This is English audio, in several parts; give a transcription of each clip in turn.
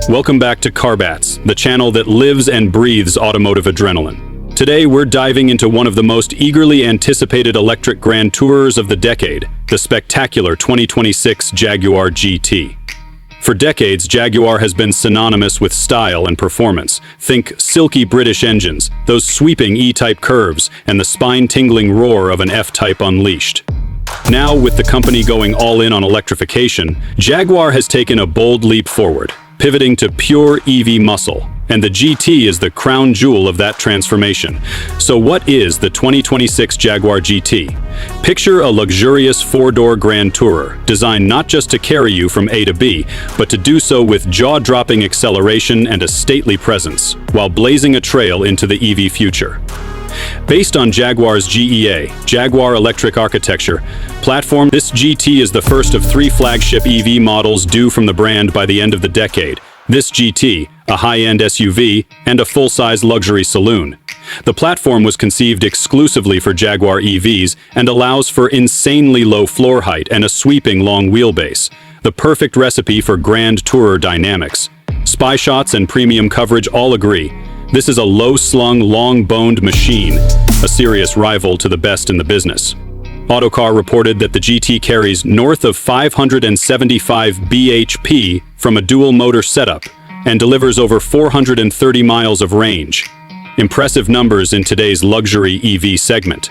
Welcome back to Carbeats, the channel that lives and breathes automotive adrenaline. Today we're diving into one of the most eagerly anticipated electric grand tourers of the decade, the spectacular 2026 Jaguar GT. For decades, Jaguar has been synonymous with style and performance. Think silky British engines, those sweeping E-Type curves, and the spine-tingling roar of an F-Type unleashed. Now, with the company going all in on electrification, Jaguar has taken a bold leap forward, pivoting to pure EV muscle, and the GT is the crown jewel of that transformation. So what is the 2026 Jaguar GT? Picture a luxurious four-door grand tourer, designed not just to carry you from A to B, but to do so with jaw-dropping acceleration and a stately presence, while blazing a trail into the EV future. Based on Jaguar's GEA, Jaguar Electric Architecture platform, this GT is the first of 3 flagship EV models due from the brand by the end of the decade. This GT, a high-end SUV, and a full-size luxury saloon. The platform was conceived exclusively for Jaguar EVs and allows for insanely low floor height and a sweeping long wheelbase, the perfect recipe for grand tourer dynamics. Spy shots and premium coverage all agree. This is a low-slung, long-boned machine, a serious rival to the best in the business. Autocar reported that the GT carries north of 575 bhp from a dual-motor setup and delivers over 430 miles of range. Impressive numbers in today's luxury EV segment.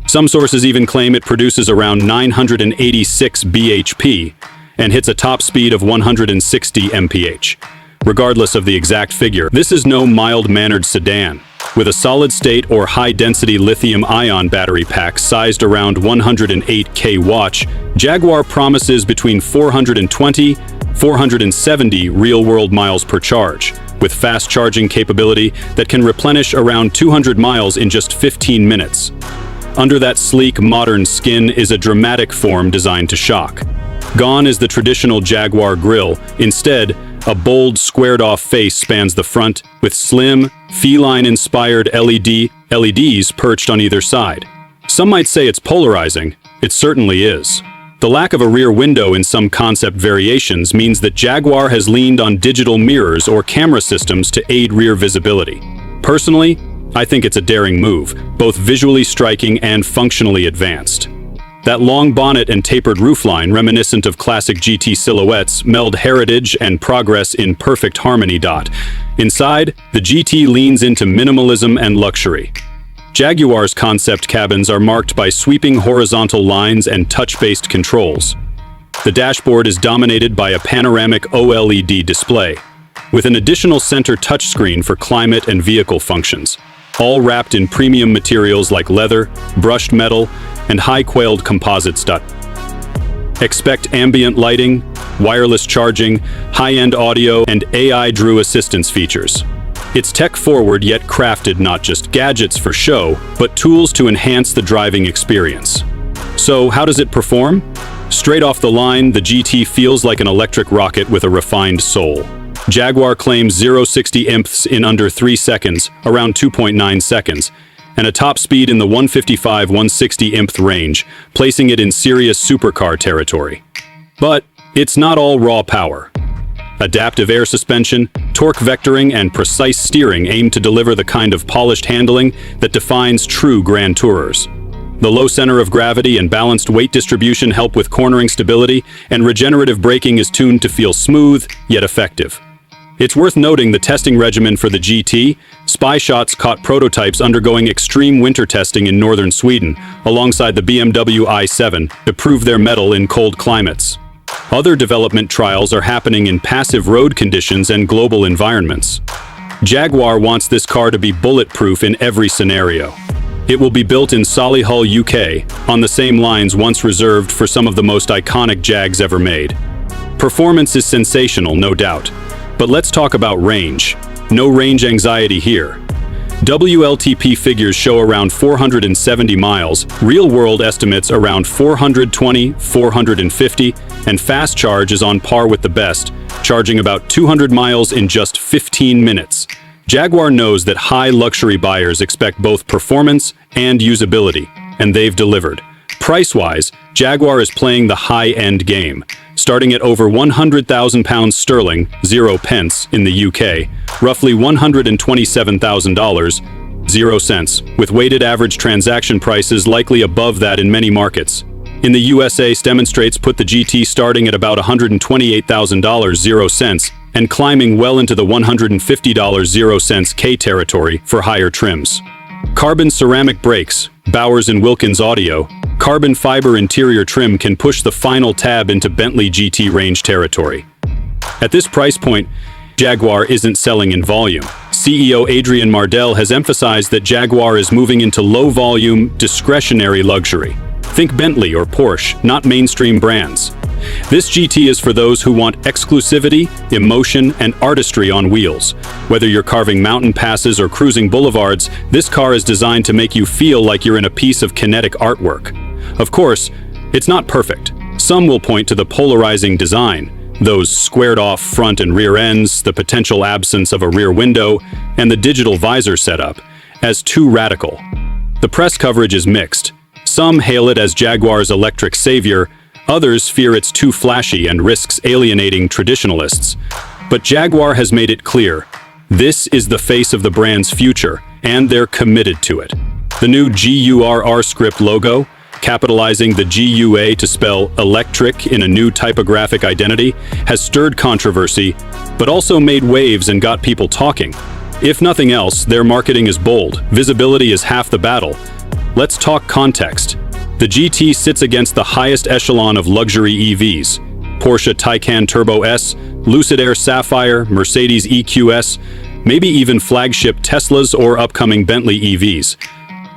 Some sources even claim it produces around 986 bhp and hits a top speed of 160 mph. Regardless of the exact figure, this is no mild-mannered sedan. With a solid-state or high-density lithium-ion battery pack sized around 108 kWh, Jaguar promises between 420–470 real-world miles per charge, with fast charging capability that can replenish around 200 miles in just 15 minutes. Under that sleek, modern skin is a dramatic form designed to shock. Gone is the traditional Jaguar grille. Instead, a bold, squared-off face spans the front, with slim, feline-inspired LEDs perched on either side. Some might say it's polarizing. It certainly is. The lack of a rear window in some concept variations means that Jaguar has leaned on digital mirrors or camera systems to aid rear visibility. Personally, I think it's a daring move, both visually striking and functionally advanced. That long bonnet and tapered roofline, reminiscent of classic GT silhouettes, meld heritage and progress in perfect harmony. Inside, the GT leans into minimalism and luxury. Jaguar's concept cabins are marked by sweeping horizontal lines and touch-based controls. The dashboard is dominated by a panoramic OLED display, with an additional center touchscreen for climate and vehicle functions, all wrapped in premium materials like leather, brushed metal, and high-quality composites. Expect ambient lighting, wireless charging, high-end audio, and AI Drew assistance features. It's tech-forward yet crafted not just gadgets for show, but tools to enhance the driving experience. So, how does it perform? Straight off the line, the GT feels like an electric rocket with a refined soul. Jaguar claims 0-60 imps in under 3 seconds, around 2.9 seconds, and a top speed in the 155–160 imp range, placing it in serious supercar territory. But it's not all raw power. Adaptive air suspension, torque vectoring, and precise steering aim to deliver the kind of polished handling that defines true grand tourers. The low center of gravity and balanced weight distribution help with cornering stability, and regenerative braking is tuned to feel smooth, yet effective. It's worth noting the testing regimen for the GT. Spy shots caught prototypes undergoing extreme winter testing in northern Sweden, alongside the BMW i7, to prove their mettle in cold climates. Other development trials are happening in passive road conditions and global environments. Jaguar wants this car to be bulletproof in every scenario. It will be built in Solihull, UK, on the same lines once reserved for some of the most iconic Jags ever made. Performance is sensational, no doubt. But let's talk about range. No range anxiety here. WLTP figures show around 470 miles, real-world estimates around 420–450, and fast charge is on par with the best, charging about 200 miles in just 15 minutes. Jaguar knows that high luxury buyers expect both performance and usability, and they've delivered. Price-wise, Jaguar is playing the high-end game, starting at over £100,000 sterling, 0 pence in the UK, roughly $127,000, 0 cents, with weighted average transaction prices likely above that in many markets. In the USA, demonstrates put the GT starting at about $128,000, 0 cents, and climbing well into the $150, 0 cents K territory for higher trims. Carbon ceramic brakes, Bowers & Wilkins audio, carbon fiber interior trim can push the final tab into Bentley GT range territory. At this price point, Jaguar isn't selling in volume. CEO Adrian Mardell has emphasized that Jaguar is moving into low-volume, discretionary luxury. Think Bentley or Porsche, not mainstream brands. This GT is for those who want exclusivity, emotion, and artistry on wheels. Whether you're carving mountain passes or cruising boulevards, this car is designed to make you feel like you're in a piece of kinetic artwork. Of course, it's not perfect. Some will point to the polarizing design, those squared-off front and rear ends, the potential absence of a rear window, and the digital visor setup, as too radical. The press coverage is mixed. Some hail it as Jaguar's electric savior, others fear it's too flashy and risks alienating traditionalists. But Jaguar has made it clear, this is the face of the brand's future, and they're committed to it. The new GURR script logo, capitalizing the GUA to spell electric in a new typographic identity, has stirred controversy, but also made waves and got people talking. If nothing else, their marketing is bold. Visibility is half the battle. Let's talk context. The GT sits against the highest echelon of luxury EVs. Porsche Taycan Turbo S, Lucid Air Sapphire, Mercedes EQS, maybe even flagship Teslas or upcoming Bentley EVs.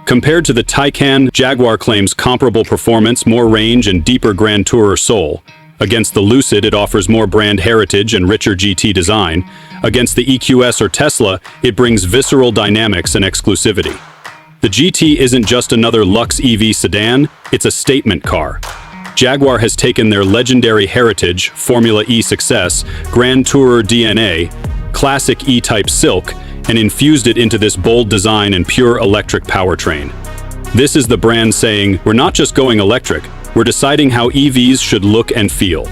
Compared to the Taycan, Jaguar claims comparable performance, more range, and deeper Grand Tourer soul. Against the Lucid, it offers more brand heritage and richer GT design. Against the EQS or Tesla, it brings visceral dynamics and exclusivity. The GT isn't just another luxe EV sedan, it's a statement car. Jaguar has taken their legendary heritage, Formula E success, Grand Tourer DNA, classic E-Type silk, and infused it into this bold design and pure electric powertrain. This is the brand saying, we're not just going electric, we're deciding how EVs should look and feel.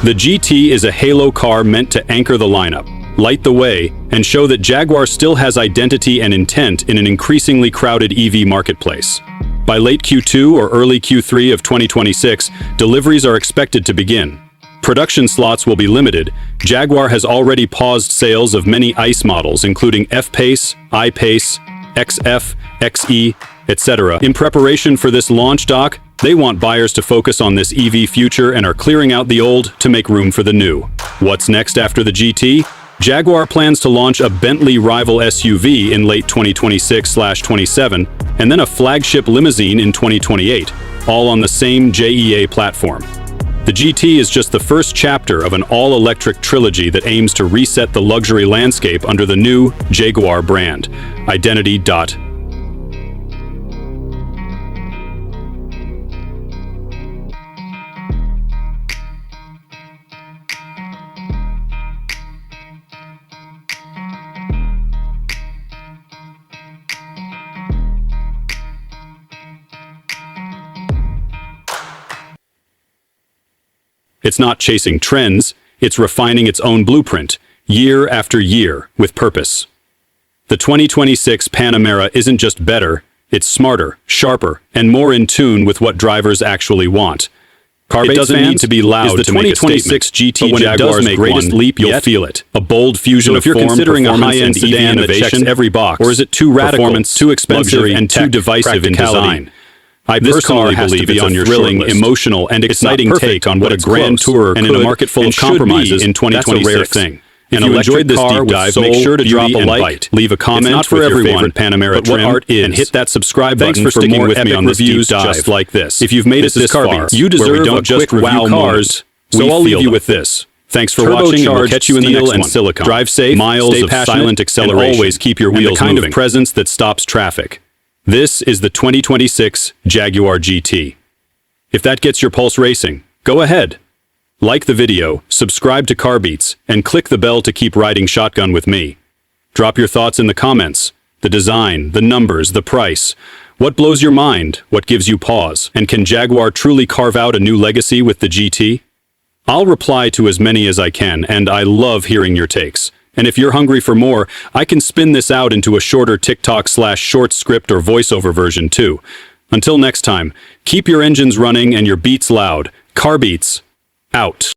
The GT is a halo car meant to anchor the lineup, light the way, and show that Jaguar still has identity and intent in an increasingly crowded EV marketplace. By late Q2 or early Q3 of 2026, deliveries are expected to begin. Production slots will be limited. Jaguar has already paused sales of many ICE models, including F-Pace, I-Pace, XF, XE, etc. In preparation for this launch, they want buyers to focus on this EV future and are clearing out the old to make room for the new. What's next after the GT? Jaguar plans to launch a Bentley rival SUV in late 2026/27, and then a flagship limousine in 2028, all on the same JEA platform. The GT is just the first chapter of an all-electric trilogy that aims to reset the luxury landscape under the new Jaguar brand. Identity. It's not chasing trends, it's refining its own blueprint, year after year, with purpose. The 2026 Panamera isn't just better, it's smarter, sharper, and more in tune with what drivers actually want. Carbeats doesn't need to be loud to make a statement, GT, but when it does make greatest leap, you'll feel it. A bold fusion of form, considering a high-end sedan that checks every box, or is it too radical, too expensive, and too divisive in design? I personally believe it's a thrilling, emotional, and exciting take on what a Grand Tourer could, and in a market full of compromises, in 2026. That's a rare thing. If you enjoyed this deep dive, make sure to drop a like, leave a comment for your favorite Panamera trim, and hit that subscribe button for more epic reviews just like this. If you've made it this far, you deserve a quick wow cars, so I'll leave you with this. Thanks for watching, and we'll catch you in the next one. Silicon. Drive safe, miles of silent acceleration, and always keep your wheels moving. The kind of presence that stops traffic. This is the 2026 Jaguar GT. If that gets your pulse racing, go ahead. Like the video, subscribe to Carbeats, and click the bell to keep riding shotgun with me. Drop your thoughts in the comments. The design, the numbers, the price. What blows your mind? What gives you pause? And can Jaguar truly carve out a new legacy with the GT? I'll reply to as many as I can, and I love hearing your takes. And if you're hungry for more, I can spin this out into a shorter TikTok/short script or voiceover version too. Until next time, keep your engines running and your beats loud. Carbeats, out.